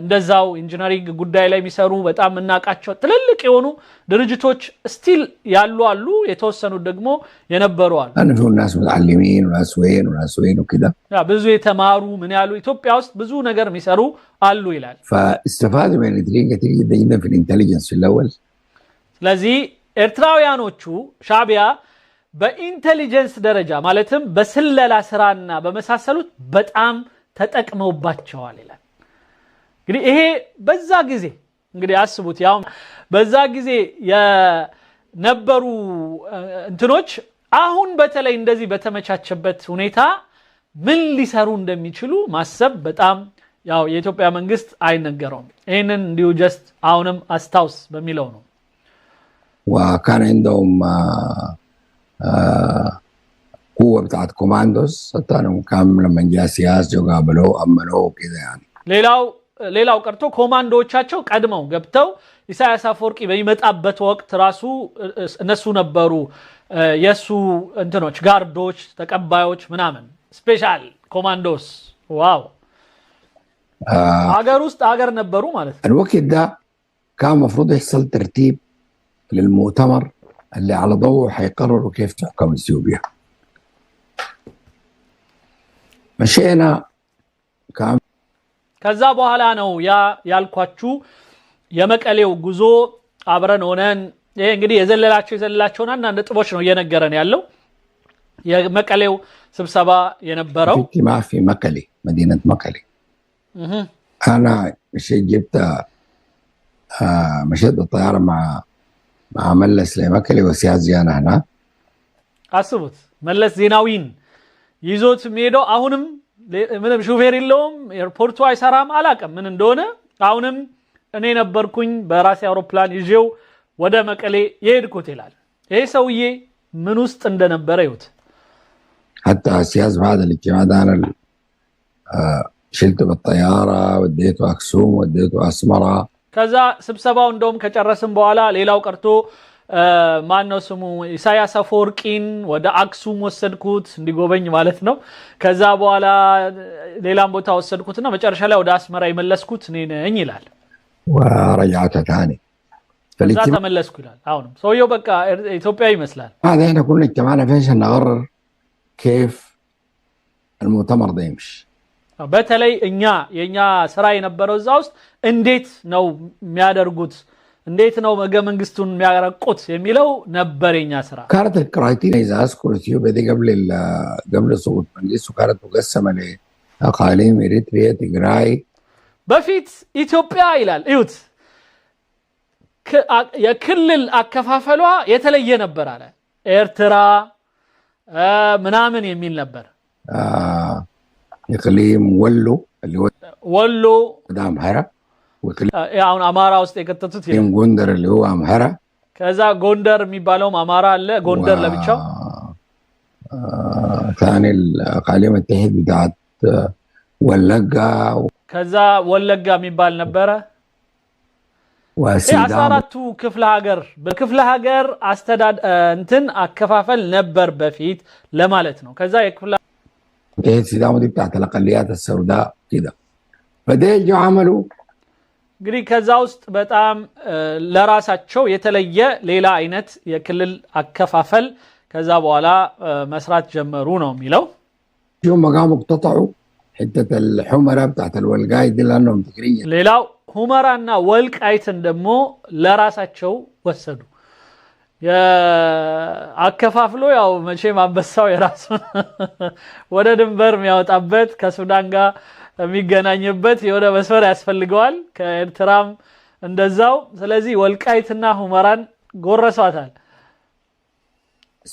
እንደዛው ኢንጂነሪንግ ጉዳይ ላይ የሚሰሩ በጣም ምናቃቸው ትልልቅ የሆኑ ድርጅቶች ስቲል ያሉ አሉ የተወሰኑ ደግሞ የነበሩ አሉ أنا في الناس متعلمين وناس وين وكده ብዙ የተማሩ ምን ያሉ ኢትዮጵያ ውስጥ ብዙ ነገር የሚሰሩ አሉ ይላል فاستفادوا من الإريتريين كثير جدا في الانتليجنس في الأول ስለዚህ ኤርትራውያኖቹ ሻቢያ በኢንተሊጀንስ ደረጃ ማለትም በስለላ ስራና በመሳሰሉት በጣም ተጠቅመውባቸዋል ይላል እንግዲህ ይሄ በዛ ጊዜ እንግዲህ አስቡት ያው በዛ ጊዜ የነበሩ እንትኖች አሁን በተለይ እንደዚህ በተመቻቸበት ሁኔታ ምን ሊሰሩ እንደሚችሉ ማሰብ በጣም ያው የኢትዮጵያ መንግስት አይነገረውም ይሄንን እንዲሁ ጀስት አሁንም አስታውስ በሚለው ነው وكان عندهم قوة بتاعت كوماندوس سلطانهم كان لما جاء سياسة وقابلوه أمنوه كده يعني ሌላው ቀርቶ ኮማንዶዎቻቸው ቀድመው ገብተው ኢሳያስ አፈወርቂ በሚመጣበት ወቅት ራሱ እነሱ ነበሩ የሱ እንትኖች ጋርዶች ተቀባዮች ምናምን ስፔሻል ኮማንዶስ ዋው አገር ውስጥ አገር ነበሩ ማለት ነው الوقت ده كان مفروض يحصل ترتيب للمؤتمر اللي على ضوءه حيقرروا كيف تحكم اثيوبيا مشينا كان ከዛ በኋላ ነው ያልኳችሁ የመቀሌው ጉዞ አብረን ሆነን ይሄ እንግዲህ የዘለላቸውና አንድ ጥቦች ነው እየነገረን ያለው የመቀሌው ስብሰባ የነበረው في مكلي مدينة مكلي أنا مشيت بالطيارة مع ملس لمكلي وسياد زيانة هنا አስቡት መለስ ዜናዊን ይዞት ሄደው አሁንም ምንም ሹፌር የለውም ኤርፖርቱ አይሰራም አላቀም ምን እንደሆነ አሁንም እኔ ነበርኩኝ በራሴ አውሮፕላን ይዤው ወደ መቀሌ የሄድኩት ይላል ይሄ ሰውዬ ምን ውስጥ እንደነበረ ይሁት حتى سياز بعد الاجتماع ده أنا شلته بالطيارة وديته أكسوم وديته أسمرة ከዛ ስብሰባው እንደውም ከጨረስን በኋላ ሌላው ቀርቶ ማን ነው ስሙ ኢሳያስ አፈወርቂን ወደ አክሱም ወሰድኩት እንዲጎበኝ ማለት ነው ከዛ በኋላ ሌላም ቦታ ወሰድኩትና መጨረሻ ላይ ወደ አስመራ ይመለስኩት እኔ ነኝ ይላል ورجعت ثاني ከዛ ተመለስኩ ይላል አሁንም ሰውየው በቃ ኢትዮጵያ ይመስላል هذا احنا كنا اجتمعنا فيه عشان نقرر كيف المؤتمر ده يمشي በተለይ የኛ ስራ የነበረው እዛ ውስጥ እንዴት ነው የሚያደርጉት እንዴት ነው መንግስቱን የሚያረቁት የሚለው ነበርኛ ስራ كانت الكرايتيريا اذا اذكر اثيوبيا دي قبل سقوط مجلس وكانت مقسمه لاقاليم اريتريا تجراي በፊት ኢትዮጵያ ይላል እዩት የክልል አከፋፈሏ የተለየ ነበር አለ ኤርትራ ምናምን የሚል ነበር اقليم ولو اللي هو ولو قدام حرة አሁን አማራ ውስጥ የከተቱት ጎንደር اللي هو أمهرة ከዛ ጎንደር የሚባለውም አማራ አለ ጎንደር ለብቻው ثاني الأقاليم التحت بتاعت ወለጋ ከዛ ወለጋ የሚባል ነበረ የ14ቱ ክፍለ ሀገር በክፍለ ሀገር እንትን አከፋፈል ነበር በፊት ለማለት ነው ከዛ የክፍለ ሲዳሞ دي بتاعت الأقليات السوداء كده فده جو عملوا እንግዲህ ከዛ ውስጥ በጣም ለራሳቸው የተለየ ሌላ አይነት የክልል አከፋፈል ከዛ በኋላ መስራት ጀመሩ ነው የሚለው يوم ما قاموا اقتطعوا حته الحمره بتاعت الولقايت دي لانهم تجريه ሌላው ሁመራና ወልቃይትን ደግሞ ለራሳቸው ወሰዱ አከፋፍሎ ያው መቼም አንበሳው የራሱ ወደ ድንበር የሚያወጣበት ከሱዳን ጋር የሚገናኝበት የሆነ መስመር ያስፈልገዋል ከኤርትራም እንደዛው ስለዚህ ወልቃይትና ሁመራን ጎረሷታል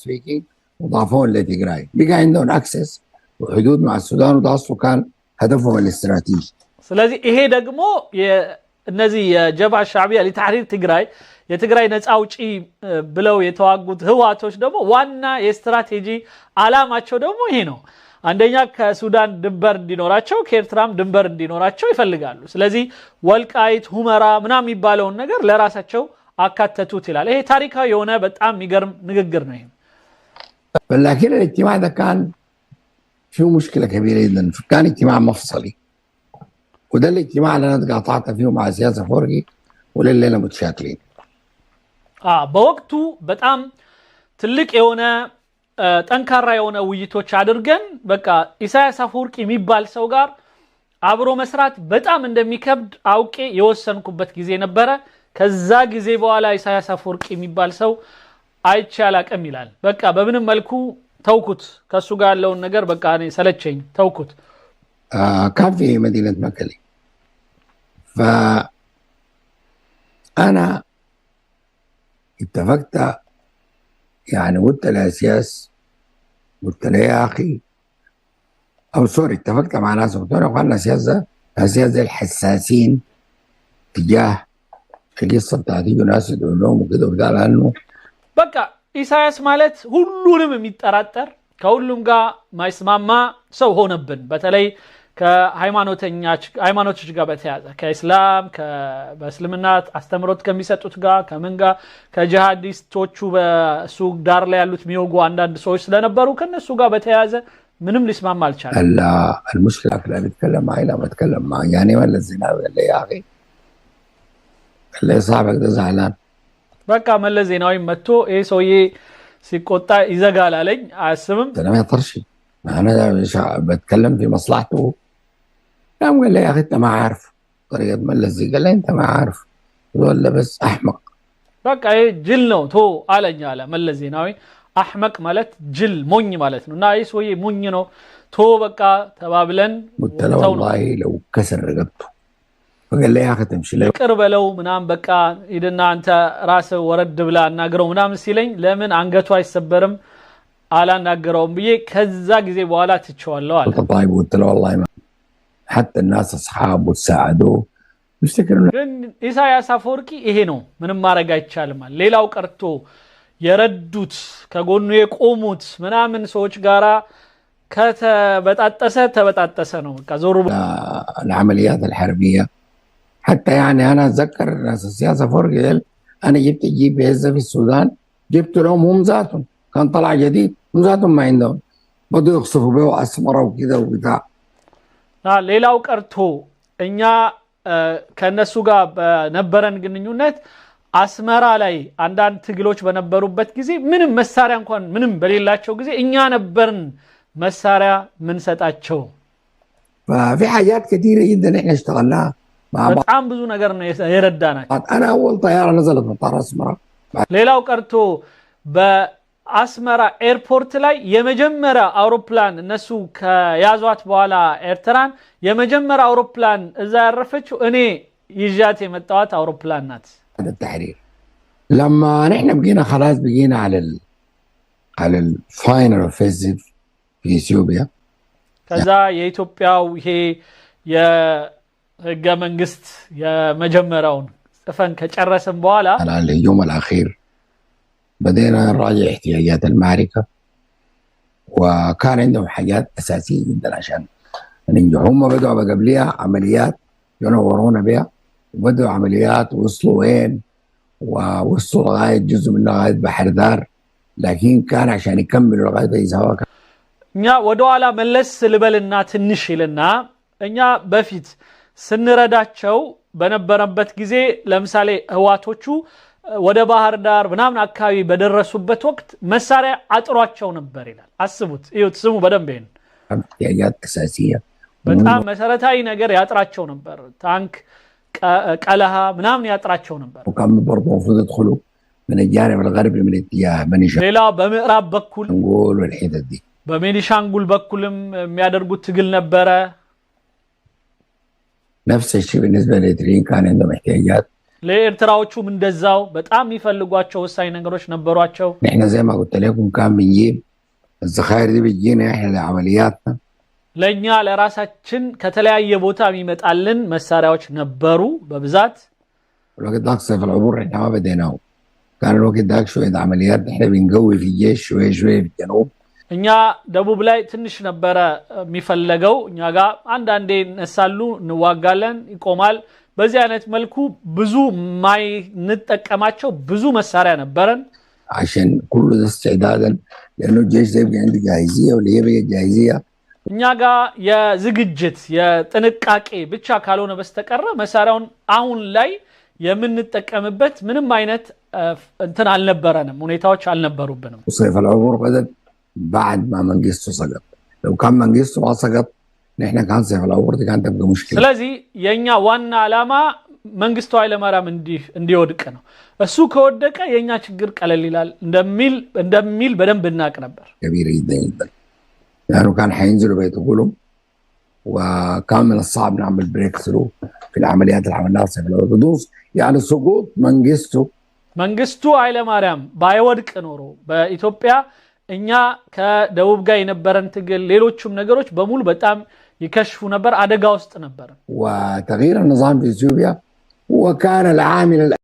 سويكي وضافون لتجراي بقى عندهم اكسس وحدود مع السودان وده اصله كان هدفهم الاستراتيجي ስለዚህ ይሄ ደግሞ እነዚህ የጀብሃ ሻዕቢያ ለተحرير ትግራይ የትግራይ ነፃ አውጪ ብለው የተዋጉት ህዋቶች ደግሞ ዋና የስትራቴጂ አላማቸው ደግሞ ይሄ ነው አንደኛ ከሱዳን ድንበር እንዲኖራቸው ከኤርትራም ድንበር እንዲኖራቸው ይፈልጋሉ ስለዚህ ወልቃይት ሁመራ ምናም ይባለውን ነገር ለራሳቸው አካተቱት ይላል ይሄ ታሪካዊ የሆነ በጣም የሚገርም ንግግር ነው ይሄ لكن الاجتماع ده كان فيه مشكله كبيره جدا كان اجتماع مفصلي وده الاجتماع اللي انا اتقاطعت فيه مع سياسه فرقي ولليله متشاكلين በወቅቱ በጣም ትልቅ የሆነ ጠንካራ የሆነ ውይይቶች አድርገን በቃ ኢሳያስ አፈወርቂ የሚባል ሰው ጋር አብሮ መስራት በጣም እንደሚከብድ አውቄ የወሰንኩበት ጊዜ ነበረ ከዛ ጊዜ በኋላ ኢሳያስ አፈወርቂ የሚባል ሰው አይቻል አቀም ይላል በቃ በምንም መልኩ ተውኩት ከሱ ጋር ያለውን ነገር በቃ እኔ ሰለቸኝ ተውኩት كان في مدينه مكلي فانا اتفقت يعني قلت لأسياس قلت له يا اخي او سوري اتفقت مع ناس قلت له اخوانا اسياس زي الحساسين تجاه القصه بتاعت يجوا ناس يدعوا لهم وكده وبتاع لانه በቃ ኢሳያስ ማለት ሁሉንም የሚጠራጠር ከሁሉም ጋር ማይስማማ ሰው ሆነብን በተለይ ከሃይማኖቶች ጋር በተያያዘ ከእስላም በእስልምና አስተምሮት ከሚሰጡት ጋር ከመንጋ ከጂሃዲስቶቹ በሱ ዳር ላይ ያሉት ሚዮጉ አንዳንድ ሰዎች ስለነበሩ ከነሱ ጋር በተያያዘ ምንም ሊስማማ አልቻለም المشكله لا بتكلم معي لا بتكلم معي يعني ولا الزناوي قال لي يا اخي قال لي صاحبك ده زعلان በቃ መለስ ዜናዊ መጥቶ ይሄ ሰውዬ ሲቆጣ ይዘጋል አለኝ አያስብም انا ما يطرشي انا بتكلم في مصلحته قام قال لي يا اخي انت ما عارف طريقه ملس زي قال لي انت ما عارف ولا بس احمق በቃ ይሄ ጅል ነው ቶ አለኝ አለ መለስ ዜናዊ አህመቅ ማለት ጅል ሞኝ ማለት ነው እና ይሄ ሰውዬ ሞኝ ነው ቶ በቃ ተባብለን والله لو كسر رقبته فقال لي يا اخي تمشي لي ቅርበለው ምናም በቃ ይደና አንተ ራስ ወረድ ብላ እናገረው ምናም ሲለኝ ለምን አንገቱ አይሰበርም አላናገረውም ብዬ ከዛ ጊዜ በኋላ ትቸዋለሁ አለ طيب قلت له والله ما حتى الناس اصحابه تساعدوا يفتكروا ግን ኢሳያስ አፈወርቂ ይሄ ነው ምንም ማድረግ አይቻልም ሌላው ቀርቶ የረዱት ከጎኑ የቆሙት ምናምን ሰዎች ጋራ ተበጣጠሰ ነው በቃ ዞሩ العمليات الحربيه حتى يعني انا اتذكر ناس السياسه فرق انا جبت الجي بي اس في السودان جبت لهم هم ذاتهم كان طلع جديد هم ذاتهم ما عندهم بدوا يخصفوا به اسمره وكذا وبتاع ሌላው ቀርቶ እኛ ከነሱ ጋር በነበረን ግንኙነት አስመራ ላይ አንዳንድ ትግሎች በነበሩበት ጊዜ ምንም መሳሪያ እንኳን ምንም በሌላቸው ጊዜ እኛ ነበርን መሳሪያ ምን ሰጣቸው ففي حاجات كثيره جدا احنا اشتغلناها በጣም ብዙ ነገር ነው የረዳናቸው انا اول طياره نزلت مطار اسمره ሌላው ቀርቶ በአስመራ ኤርፖርት ላይ የመጀመሪያ አውሮፕላን እነሱ ከያዟት በኋላ ኤርትራን የመጀመሪያ አውሮፕላን እዛ ያረፈችው እኔ ይዣት የመጣዋት አውሮፕላን ናት هذا التحرير لما نحن بقينا خلاص بقينا على الفاينل اوفنسيف في اثيوبيا ከዛ የኢትዮጵያው ይሄ ህገ መንግስት የመጀመሪያውን ጽፈን ከጨረስን በኋላ على الهجوم الأخير بدينا نراجع احتياجات المعركة، وكان عندهم حاجات أساسية جدا عشان ننجح. هم بدأوا قبلها عمليات ينورونا بها، وبدأوا عمليات وصلوا وين، ووصلوا لغاية جزء من لغاية بحر دار، لكن كان عشان يكملوا لغاية إيزاوا. እኛ ወደ ኋላ መለስ ልበልና ትንሽ ይልና እኛ በፊት ስንረዳቸው በነበረበት ጊዜ ለምሳሌ ህዋቶቹ ወደ ባህር ዳር ምናምን አካባቢ በደረሱበት ወቅት መሳሪያ አጥሯቸው ነበር ይላል። አስቡት፣ እዩት፣ ስሙ በደንብ ይሄን احتياجات أساسية በጣም መሰረታዊ ነገር ያጥራቸው ነበር። ታንክ፣ ቀለሃ ምናምን ያጥራቸው ነበር። وكان برضه المفروض يدخلوا من الجانب الغربي من اتجاه بني ሌላ በምዕራብ በኩል شنغول والحتت دي. በሜኒሻንጉል በኩልም የሚያደርጉት ትግል ነበረ። نفس الشيء بالنسبة للإريتريين كان عندهم احتياجات. ለኤርትራዎቹም እንደዛው በጣም ይፈልጓቸው ወሳኝ ነገሮች ነበሯቸው። نحن زي ما قلت لكم كان بنجيب الذخائر دي بتجينا احنا لعملياتنا. ለኛ ለራሳችን ከተለያየ ቦታ የሚመጣልን መሳሪያዎች ነበሩ በብዛት። الوقت ذاك صيف العبور احنا ما بديناه، كان الوقت ذاك شوية عمليات احنا بنقوي في الجيش شوية شوية في الجنوب. እኛ ደቡብ ላይ ትንሽ ነበረ የሚፈለገው። እኛ ጋር አንዳንዴ ነሳሉ እንዋጋለን፣ ይቆማል። በዚህ አይነት መልኩ ብዙ ማይንጠቀማቸው ብዙ መሳሪያ ነበረን። عشان كل ده استعدادا لانه الجيش ده يبقى عنده جاهزيه واللي هي جاهزيه. እኛ ጋር የዝግጅት የጥንቃቄ ብቻ ካልሆነ በስተቀር መሳሪያውን አሁን ላይ የምንጠቀምበት ምንም አይነት እንትን አልነበረንም፣ ሁኔታዎች አልነበሩብንም። صيف العبور بدأ بعد ما منجستو سقط. لو كان منجستو ما سقط نحن كان صيف العبور دي كانت تبقى مشكله. ስለዚህ የኛ ዋና ዓላማ መንግስቱ ኃይለማርያም እንዲወድቅ ነው። እሱ ከወደቀ የኛ ችግር ቀለል ይላል እንደሚል በደንብ እናቅ ነበር። كبيره جدا جدا، لانه كان حينزلوا بيتقولهم، وكان من الصعب نعمل بريك ثرو في العمليات اللي عملناها صيف العبور بدون يعني سقوط መንግስቱ ኃይለማርያም ባይወድቅ ኖሮ በኢትዮጵያ እኛ ከደቡብ ጋር የነበረን ትግል ሌሎችም ነገሮች በሙሉ በጣም ይከሽፉ ነበር፣ አደጋ ውስጥ ነበር። وتغيير النظام في اثيوبيا وكان العامل